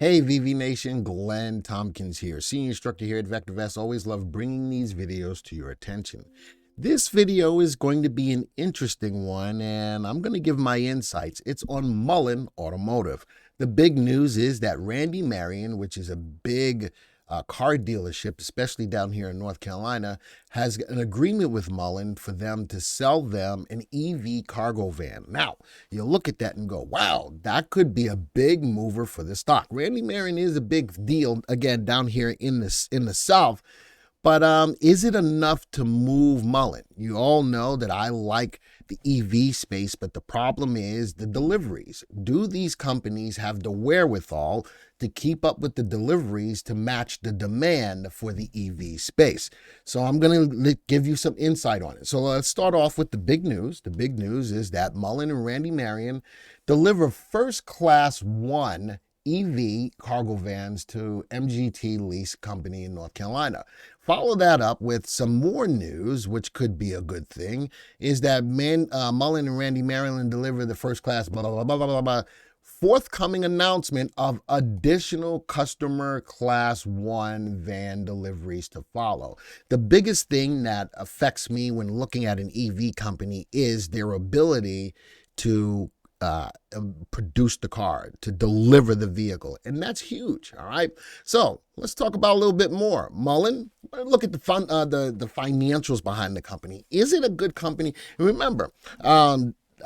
Hey VV Nation, Glenn Tompkins here, Senior Instructor here at VectorVest. Always love bringing these videos to your attention. This video is going to be an interesting one, and I'm going to give my insights. It's on MULN Automotive. The big news is that Randy Marion, which is a big car dealership, especially down here in North Carolina, has an agreement with MULN for them to sell them an EV cargo van. Now, you look at that and go, wow, that could be a big mover for the stock. Randy Marion is a big deal, again, down here in the South. But is it enough to move MULN? You all know that I like the EV space, but the problem is the deliveries. Do these companies have the wherewithal to keep up with the deliveries to match the demand for the EV space? So I'm going to give you some insight on it. So let's start off with the big news. The big news is that MULN and Randy Marion deliver first class one EV cargo vans to MGT Lease Company in North Carolina. Follow that up with some more news, which could be a good thing, is that MULN and Randy Marion deliver the first class, blah, blah, blah, blah, blah, blah. Forthcoming announcement of additional customer class one van deliveries to follow. The biggest thing that affects me when looking at an EV company is their ability to produce the car, to deliver the vehicle. And that's huge. All right. So let's talk about a little bit more. MULN, look at the financials behind the company. Is it a good company? And remember,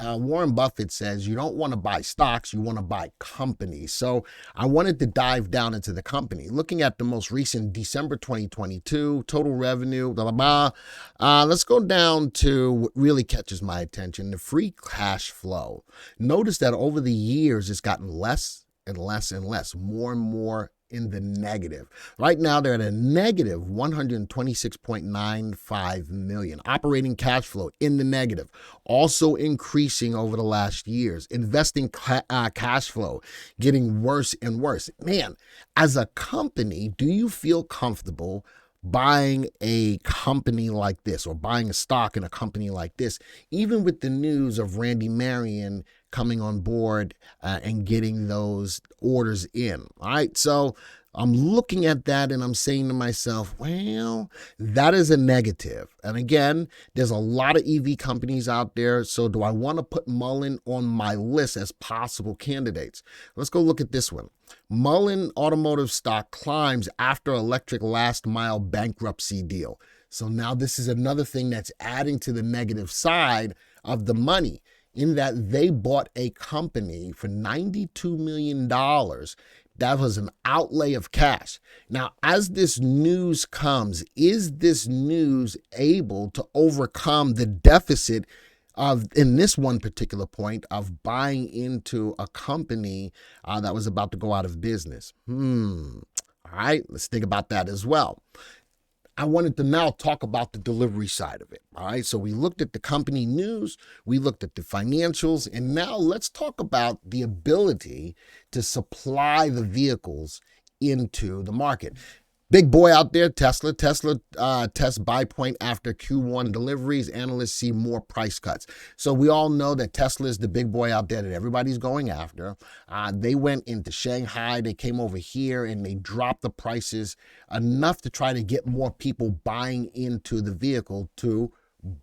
Warren Buffett says you don't want to buy stocks, you want to buy companies. So I wanted to dive down into the company. Looking at the most recent December 2022 total revenue, blah, blah, blah. Let's go down to what really catches my attention, the free cash flow. Notice that over the years, it's gotten less and less and less, more and more in the negative. Right now, they're at a negative 126.95 million. Operating cash flow in the negative, also increasing over the last years. Investing cash flow getting worse and worse. Man, as a company, do you feel comfortable buying a company like this or buying a stock in a company like this, even with the news of Randy Marion coming on board and getting those orders in? All right. So I'm looking at that and I'm saying to myself, well, that is a negative. And again, there's a lot of EV companies out there. So do I want to put MULN on my list as possible candidates? Let's go look at this one. MULN Automotive stock climbs after electric last mile bankruptcy deal. So now this is another thing that's adding to the negative side of the money, in that they bought a company for $92 million. That was an outlay of cash. Now, as this news comes, is this news able to overcome the deficit of, in this one particular point, of buying into a company that was about to go out of business? All right, let's think about that as well. I wanted to now talk about the delivery side of it. All right. So we looked at the company news, we looked at the financials, and now let's talk about the ability to supply the vehicles into the market. Big boy out there, Tesla. Tesla tests buy point after Q1 deliveries. Analysts see more price cuts. So we all know that Tesla is the big boy out there that everybody's going after. They went into Shanghai. They came over here and they dropped the prices enough to try to get more people buying into the vehicle to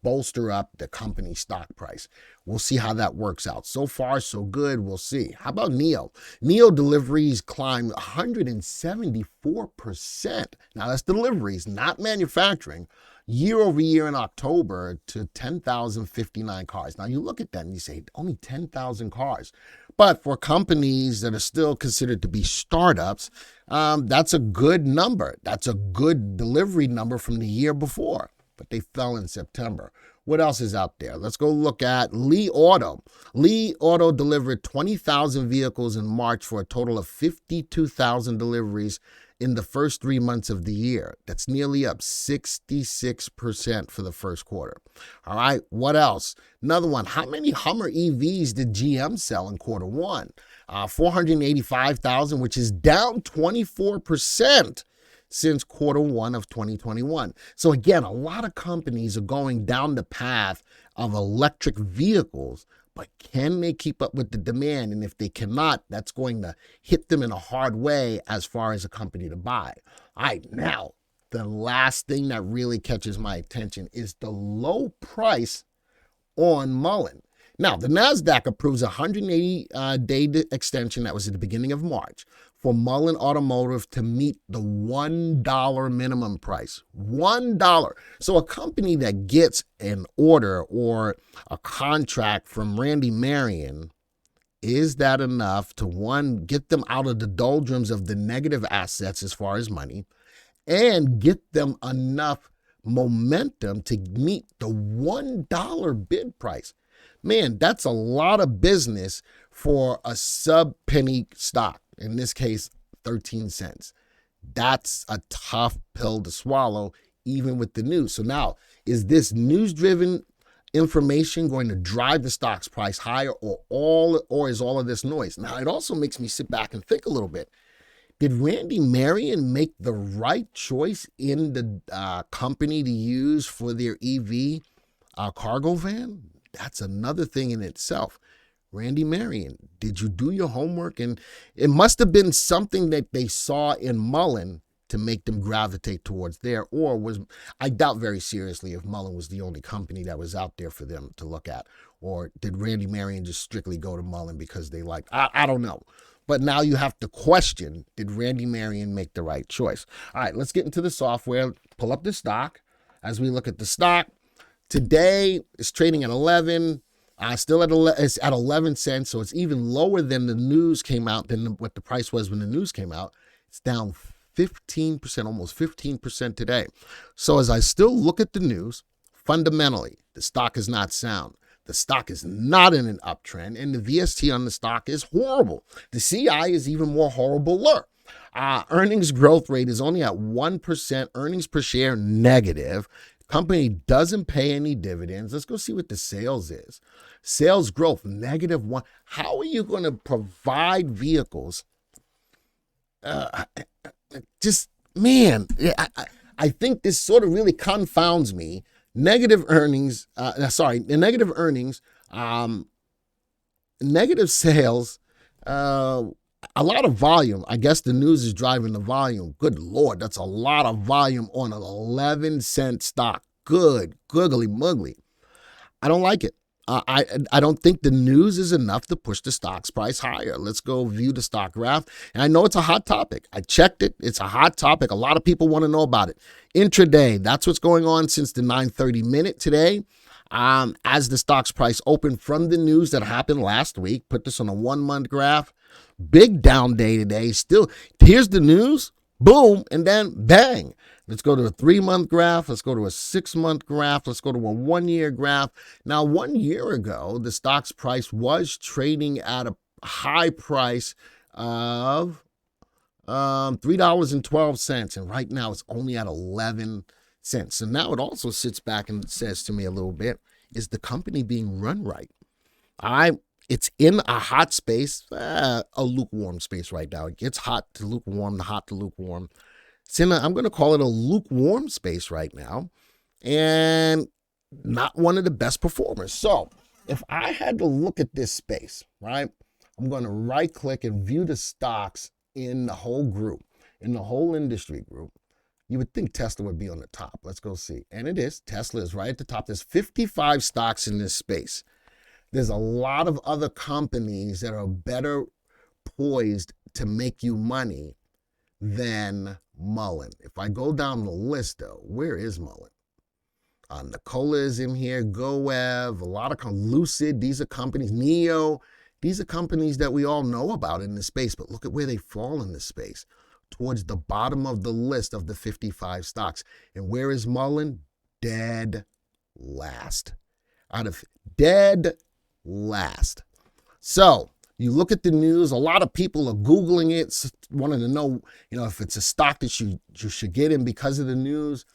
bolster up the company stock price. We'll see how that works out. So far, so good. We'll see. How about NIO? NIO deliveries climbed 174%. Now, that's deliveries, not manufacturing, year over year in October to 10,059 cars. Now, you look at that and you say, only 10,000 cars. But for companies that are still considered to be startups, that's a good number. That's a good delivery number from the year before. But they fell in September. What else is out there? Let's go look at Li Auto. Li Auto delivered 20,000 vehicles in March for a total of 52,000 deliveries in the first 3 months of the year. That's nearly up 66% for the first quarter. All right, what else? Another one. How many Hummer EVs did GM sell in quarter one? 485,000, which is down 24% since quarter one of 2021. So again, a lot of companies are going down the path of electric vehicles, but can they keep up with the demand? And if they cannot, that's going to hit them in a hard way as far as a company to buy. All right, now, the last thing that really catches my attention is the low price on MULN. Now, the NASDAQ approves a 180-day extension that was at the beginning of March for MULN Automotive to meet the $1 minimum price. $1. So a company that gets an order or a contract from Randy Marion, is that enough to, one, get them out of the doldrums of the negative assets as far as money, and get them enough momentum to meet the $1 bid price? Man, that's a lot of business for a sub-penny stock, in this case, 13 cents. That's a tough pill to swallow, even with the news. So now, is this news-driven information going to drive the stock's price higher, or is all of this noise? Now, it also makes me sit back and think a little bit. Did Randy Marion make the right choice in the company to use for their EV cargo van? That's another thing in itself. Randy Marion, did you do your homework? And it must have been something that they saw in MULN to make them gravitate towards there, or I doubt very seriously if MULN was the only company that was out there for them to look at, or did Randy Marion just strictly go to MULN because they liked, I don't know. But now you have to question, did Randy Marion make the right choice? All right, let's get into the software, pull up the stock. As we look at the stock, today it's trading at 11, still it's at 11 cents, so it's even lower than the news came out, than what the price was when the news came out. It's down 15%, almost 15% today. So as I still look at the news, fundamentally, the stock is not sound. The stock is not in an uptrend, and the VST on the stock is horrible. The CI is even more horrible. Earnings growth rate is only at 1%, earnings per share negative. Company doesn't pay any dividends. Let's go see what the sales is. Sales growth, -1. How are you going to provide vehicles? Man, I think this sort of really confounds me. Negative earnings, negative earnings, negative sales, a lot of volume. I guess the news is driving the volume. Good Lord, that's a lot of volume on an 11-cent stock. Good, googly muggly. I don't like it. I don't think the news is enough to push the stock's price higher. Let's go view the stock graph. And I know it's a hot topic. I checked it. It's a hot topic. A lot of people want to know about it. Intraday, that's what's going on since the 9:30 minute today. As the stock's price opened from the news that happened last week, put this on a 1-month graph. Big down day today. Still, here's the news. Boom, and then bang. Let's go to a 3-month graph. Let's go to a 6-month graph. Let's go to a 1-year graph. Now, 1 year ago, the stock's price was trading at a high price of $3.12. And right now, it's only at 11 cents. So now it also sits back and says to me a little bit, is the company being run right? It's in a hot space, a lukewarm space right now. It gets hot to lukewarm, hot to lukewarm. It's in I'm going to call it a lukewarm space right now, and not one of the best performers. So if I had to look at this space, right, I'm going to right-click and view the stocks in the whole group, in the whole industry group. You would think Tesla would be on the top. Let's go see. And it is. Tesla is right at the top. There's 55 stocks in this space. There's a lot of other companies that are better poised to make you money than MULN. If I go down the list, though, where is MULN? Nikola is in here, GoEv, a lot of Lucid. These are companies, NEO. These are companies that we all know about in this space, but look at where they fall in this space. Towards the bottom of the list of the 55 stocks. And where is MULN? Dead last. Out of dead last. So you look at the news, a lot of people are Googling it, wanting to know, if it's a stock that you should get in because of the news.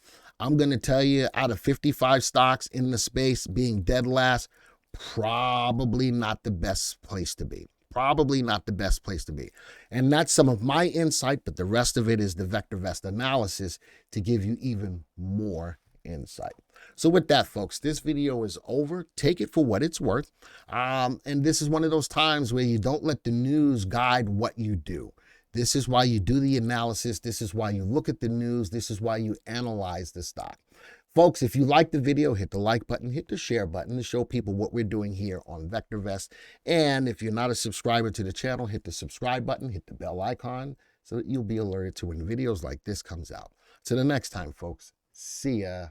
I'm going to tell you, out of 55 stocks in the space, being dead last, probably not the best place to be. Probably not the best place to be. And that's some of my insight, but the rest of it is the VectorVest analysis to give you even more insight. So with that, folks, this video is over. Take it for what it's worth. And this is one of those times where you don't let the news guide what you do. This is why you do the analysis. This is why you look at the news. This is why you analyze the stock. Folks, if you like the video, hit the like button, hit the share button to show people what we're doing here on VectorVest. And if you're not a subscriber to the channel, hit the subscribe button, hit the bell icon so that you'll be alerted to when videos like this comes out. Till the next time, folks, see ya.